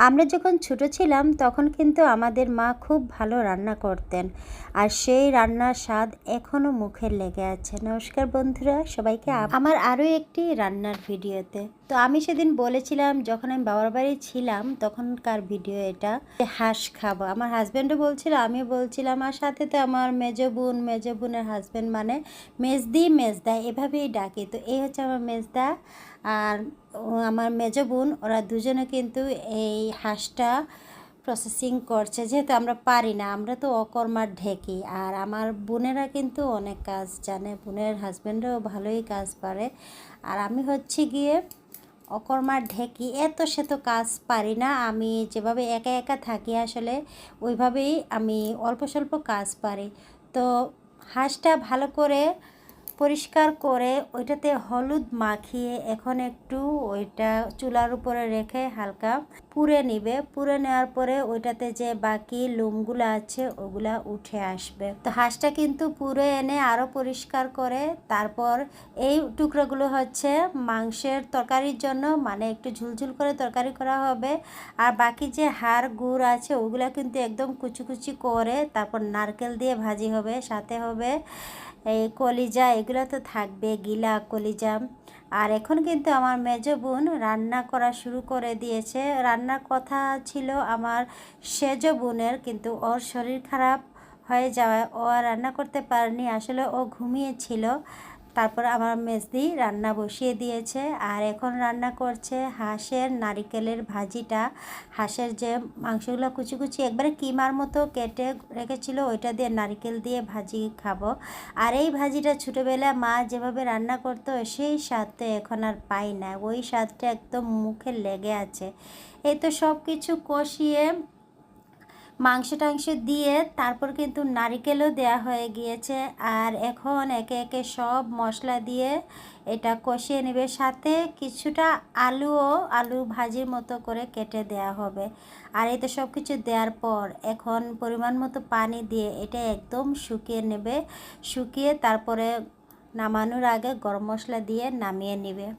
আমরা যখন ছোট ছিলাম তখন কিন্তু আমাদের মা খুব ভালো রান্না করতেন, আর সেই রান্নার স্বাদ এখনও মুখে লেগে আছে। নমস্কার বন্ধুরা, সবাইকে আমার আরও একটি রান্নার ভিডিওতে। তো আমি সেদিন বলেছিলাম, যখন আমি বাবার বাড়ি ছিলাম তখনকার ভিডিও এটা, যে হাঁস খাবো। আমার হাজব্যান্ডও বলছিল, আমিও বলছিলাম, আর সাথে তো আমার মেজো বোনের হাজব্যান্ড, মানে মেজদা এভাবেই ডাকি। তো এই হচ্ছে আমার মেজদা আর আমার মেজো বোন, ওরা দুজনে কিন্তু এই হাঁসটা প্রসেসিং করছে। যেহেতু আমরা পারি না, আমরা তো অকর্মার ঢেকি, আর আমার বোনেরা কিন্তু অনেক কাজ জানে, বোনের হাজব্যান্ডও ভালোই কাজ পারে, আর আমি হচ্ছে গিয়ে অকর্মার ঢেকি, এত সে তো কাজ পারি না। আমি যেভাবে একা একা থাকি আসলে ওইভাবেই আমি অল্প স্বল্প কাজ পারি। তো হাঁসটা ভালো করে পরিষ্কার করে ওইটাতে হলুদ মাখিয়ে এখন একটু ওইটা চুলার উপরে রেখে হালকা পুড়ে নিবে। পুড়ে নেওয়ার পরে ওইটাতে যে বাকি লোমগুলো আছে ওগুলা উঠে আসবে। তো হাঁসটা কিন্তু পুড়ে এনে আরও পরিষ্কার করে তারপর এই টুকরোগুলো হচ্ছে মাংসের তরকারির জন্য, মানে একটু ঝুলঝুল করে তরকারি করা হবে। আর বাকি যে হাড় গুড় আছে ওগুলা কিন্তু একদম কুচি কুচি করে তারপর নারকেল দিয়ে ভাজি হবে, সাথে হবে এই কলিজা, এগুলো তো থাকবে, গিলা কলিজা। আর এখন কিন্তু আমার মেজো বোন রান্না করা শুরু করে দিয়েছে। রান্নার কথা ছিল আমার সেজো বোনের, কিন্তু ওর শরীর খারাপ হয়ে যাওয়ায় ও আর রান্না করতে পারেনি, আসলে ও ঘুমিয়েছিল। তারপর আমার মেজদি রান্না বসিয়ে দিয়েছে, আর এখন রান্না করছে হাঁসের নারিকেলের ভাজিটা। হাঁসের যে মাংসগুলো কুচি কুচি একবারে কিমার মতো কেটে রেখেছিল, ওইটা দিয়ে নারিকেল দিয়ে ভাজি খাবো। আর এই ভাজিটা ছোটোবেলায় মা যেভাবে রান্না করতো সেই স্বাদটা এখন আর পাই না, ওই স্বাদটা একদম মুখে লেগে আছে। এই তো সব কিছু কষিয়ে মাংস টাংস দিয়ে তারপর কিন্তু নারিকেলও দেয়া হয়ে গিয়েছে, আর এখন একে একে সব মশলা দিয়ে এটা কষিয়ে নেবে। সাথে কিছুটা আলু ভাজির মতো করে কেটে দেয়া হবে। আর এই তো সব কিছু দেওয়ার পর এখন পরিমাণ মতো পানি দিয়ে এটা একদম শুকিয়ে নেবে। শুকিয়ে তারপরে নামানোর আগে গরম মশলা দিয়ে নামিয়ে নেবে।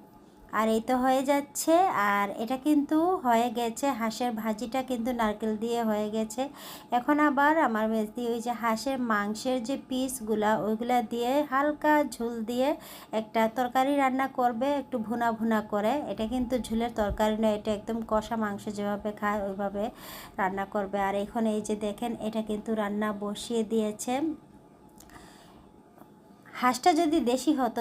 আর এই তো হয়ে যাচ্ছে, আর এটা কিন্তু হয়ে গেছে, হাঁসের ভাজিটা কিন্তু নারকেল দিয়ে হয়ে গেছে। এখন আবার আমার মেজদি ওই যে হাঁসের মাংসের যে পিসগুলা ওইগুলা দিয়ে হালকা ঝোল দিয়ে একটা তরকারি রান্না করবে, একটু ভুনা ভুনা করে। এটা কিন্তু ঝোলের তরকারি নয়, এটা একদম কষা মাংস যেভাবে খায় ওইভাবে রান্না করবে। আর এখন এই যে দেখেন, এটা কিন্তু রান্না বসিয়ে দিয়েছে। হাঁসটা যদি দেশি হতো